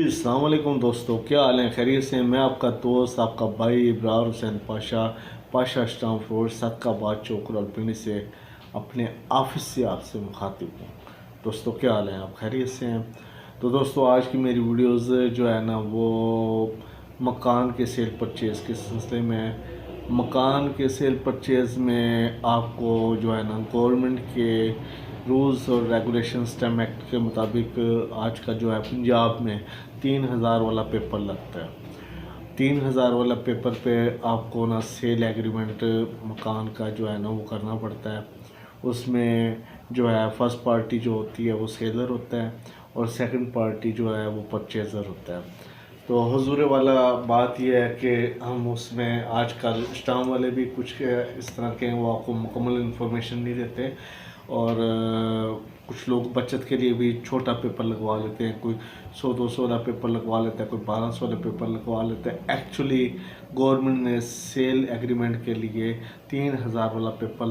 अस्सलाम वालेकुम दोस्तों, क्या हाल है? खैरियत से? मैं आपका दोस्त, आपका भाई इब्रार हुसैन पाशा स्टाम फोर्स सदकाबाद चौक रावलपिंडी से अपने ऑफिस से आपसे मुखातिब हूँ। दोस्तों क्या हाल है? आप खैरियत से हैं? तो दोस्तों आज की मेरी वीडियोस जो है ना वो मकान के सेल परचेज़ के सिलसिले में। मकान के सेल परचेज़ में आपको जो है ना गवर्नमेंट के रूल्स और रेगुलेशन स्टैम्प एक्ट के मुताबिक आज का जो है पंजाब में 3000 वाला पेपर लगता है। 3000 वाला पेपर पे आपको ना सेल एग्रीमेंट मकान का जो है ना वो करना पड़ता है। उसमें जो है फर्स्ट पार्टी जो होती है वो सेलर होता है और सेकंड पार्टी जो है वो परचेज़र होता है। तो हुजूर वाला बात यह है कि हम उसमें आजकल स्टाम्प वाले भी कुछ इस तरह के वो आपको मुकम्मल इन्फॉर्मेशन नहीं देते और कुछ लोग बचत के लिए भी छोटा पेपर लगवा लेते हैं। कोई 100-200 वाला पेपर लगवा लेता है, कोई 1200 वाला पेपर लगवा लेता है। एक्चुअली गवर्नमेंट ने सेल एग्रीमेंट के लिए 3000 वाला पेपर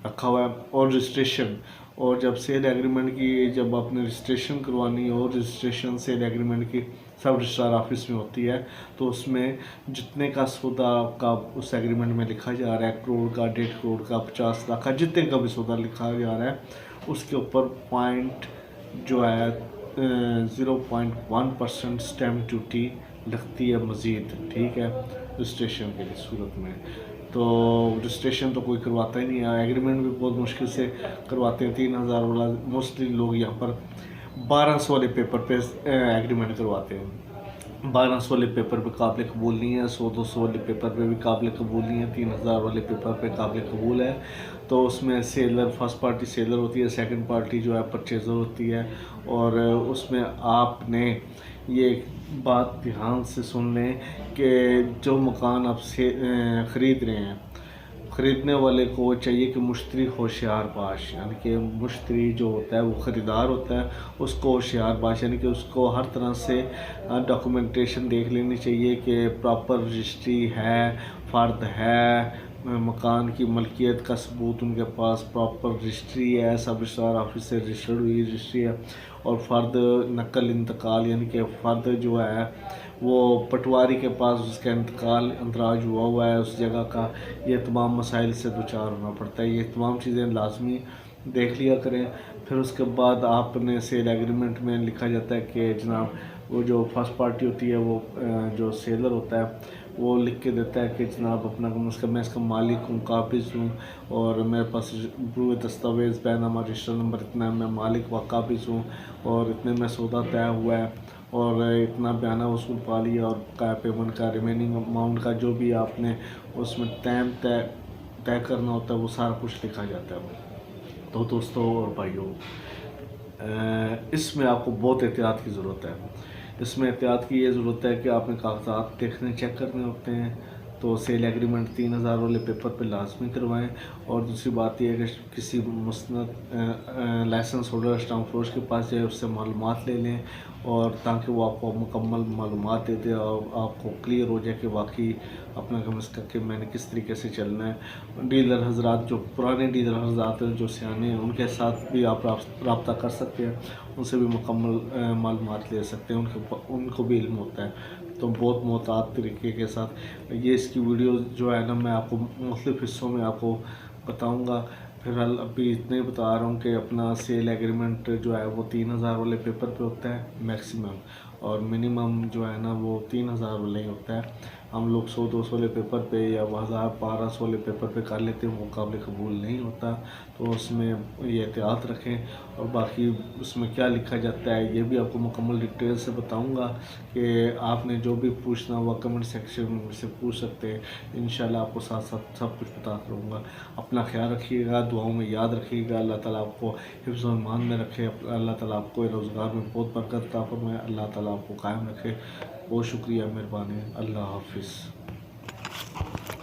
रखा हुआ है और रजिस्ट्रेशन। और जब सेल एग्रीमेंट की जब आपने रजिस्ट्रेशन करवानी है और रजिस्ट्रेशन सेल एग्रीमेंट की सब रजिस्ट्रार ऑफिस में होती है, तो उसमें जितने का सौदा का उस एग्रीमेंट में लिखा जा रहा है, करोड़ का, 1.5 करोड़ का, 50 लाख का, जितने का भी सौदा लिखा जा रहा है, उसके ऊपर पॉइंट जो है 0.1% स्टैम्प ड्यूटी लगती है मज़ीद। ठीक है, रजिस्ट्रेशन के लिए सूरत में तो रजिस्ट्रेशन तो कोई करवाता ही नहीं है। एग्रीमेंट भी बहुत मुश्किल से करवाते हैं। 3000 वाला मोस्टली लोग यहाँ पर 1200 वाले पेपर पे एग्रीमेंट करवाते हैं। 1200 वाले पेपर पे काबिल कबूल नहीं है, 100-200 वाले पेपर पे भी काबिल कबूल नहीं है, 3000 वाले पेपर पे काबिल कबूल है। तो उसमें सेलर फर्स्ट पार्टी सेलर होती है, सेकंड पार्टी जो है परचेज़र होती है। और उसमें आपने ये बात ध्यान से सुन लें कि जो मकान आप से ख़रीद रहे हैं, ख़रीदने वाले को चाहिए कि मुश्तरी होशियार बाश, यानी कि मुश्तरी जो होता है वो ख़रीदार होता है, उसको होशियार बाश यानी कि उसको हर तरह से डॉक्यूमेंटेशन देख लेनी चाहिए कि प्रॉपर रजिस्ट्री है, फ़र्द है, मकान की मलकियत का सबूत उनके पास प्रॉपर रजिस्ट्री है, सब रजिस्ट्रार ऑफिस से रजिस्टर्ड हुई रजिस्ट्री है, और फ़र्द नकल इंतकाल यानी कि फ़र्द जो है वो पटवारी के पास उसका इंतकाल अंतराज हुआ है उस जगह का। ये तमाम मसाइल से दो चार होना पड़ता है। ये तमाम चीज़ें लाजमी देख लिया करें। फिर उसके बाद आपने सेल एग्रीमेंट में लिखा जाता है कि जनाब वो जो फर्स्ट पार्टी होती है वो जो सेलर होता है वो लिख के देता है कि जनाब अपना मैं इसका मालिक हूँ, काबिज़ हूँ, और मेरे पास प्रूव दस्तावेज़ बैनामा रजिस्टर नंबर इतना है, मैं मालिक व काबिज़ हूँ, और इतने में सौदा तय हुआ है, और इतना बयाना वसूल पा लिया, और का पेमेंट का रिमेनिंग अमाउंट का जो भी आपने उसमें तय करना होता है वो सारा कुछ लिखा जाता है। तो दोस्तों और भाइयों, इसमें आपको बहुत एहतियात की ज़रूरत है। इसमें एहतियात की ये ज़रूरत है कि आपने कागजात देखने चेक करने होते हैं। तो सेल एग्रीमेंट 3000 वाले पेपर पे लाजमी करवाएं। और दूसरी बात यह है कि किसी मुस्नद लाइसेंस होल्डर स्टाम्प फोर्स के पास जाए, उससे मालूमात ले लें, और ताकि वो आपको मुकम्मल मालूमात दे दे और आपको क्लियर हो जाए कि वाकई अपना कम से कम मैंने किस तरीके से चलना है। डीलर हजरात, जो पुराने डीलर हजरात हैं, जो सियाने हैं, उनके साथ भी आप रब्ता कर सकते हैं, उनसे भी मुकम्मल मालूमात ले सकते हैं, उनको भी इल्म होता है। तो बहुत मोहतात तरीके के साथ ये इसकी वीडियो जो है ना मैं आपको मुख्तलिफ़ हिस्सों में आपको बताऊंगा। फिलहाल अभी इतने ही बता रहा हूँ कि अपना सेल एग्रीमेंट जो है वो 3000 वाले पेपर पे होता है मैक्सिमम, और मिनिमम जो है ना वो 3000 वाला ही होता है। हम लोग 100-200 वाले पेपर पे या 1000-1200 वाले पेपर पे कर लेते हैं, वो काबिल कबूल नहीं होता। तो उसमें ये एहतियात रखें। और बाकी उसमें क्या लिखा जाता है ये भी आपको मुकम्मल डिटेल से बताऊंगा कि आपने जो भी पूछना हुआ कमेंट सेक्शन में से पूछ सकते हैं। इंशाल्लाह आपको साथ साथ सब कुछ बताता रहूँगा। अपना ख्याल रखिएगा, दुआओं में याद रखिएगा। अल्लाह ताला आपको हिफ्ज़ व ईमान में रखे, अल्लाह ताला आपको रोज़गार में बहुत बरकत अता फरमाए, अल्लाह ताला आपको कायम रखे। बहुत शुक्रिया, मेहरबानी। अल्लाह हाफिज़।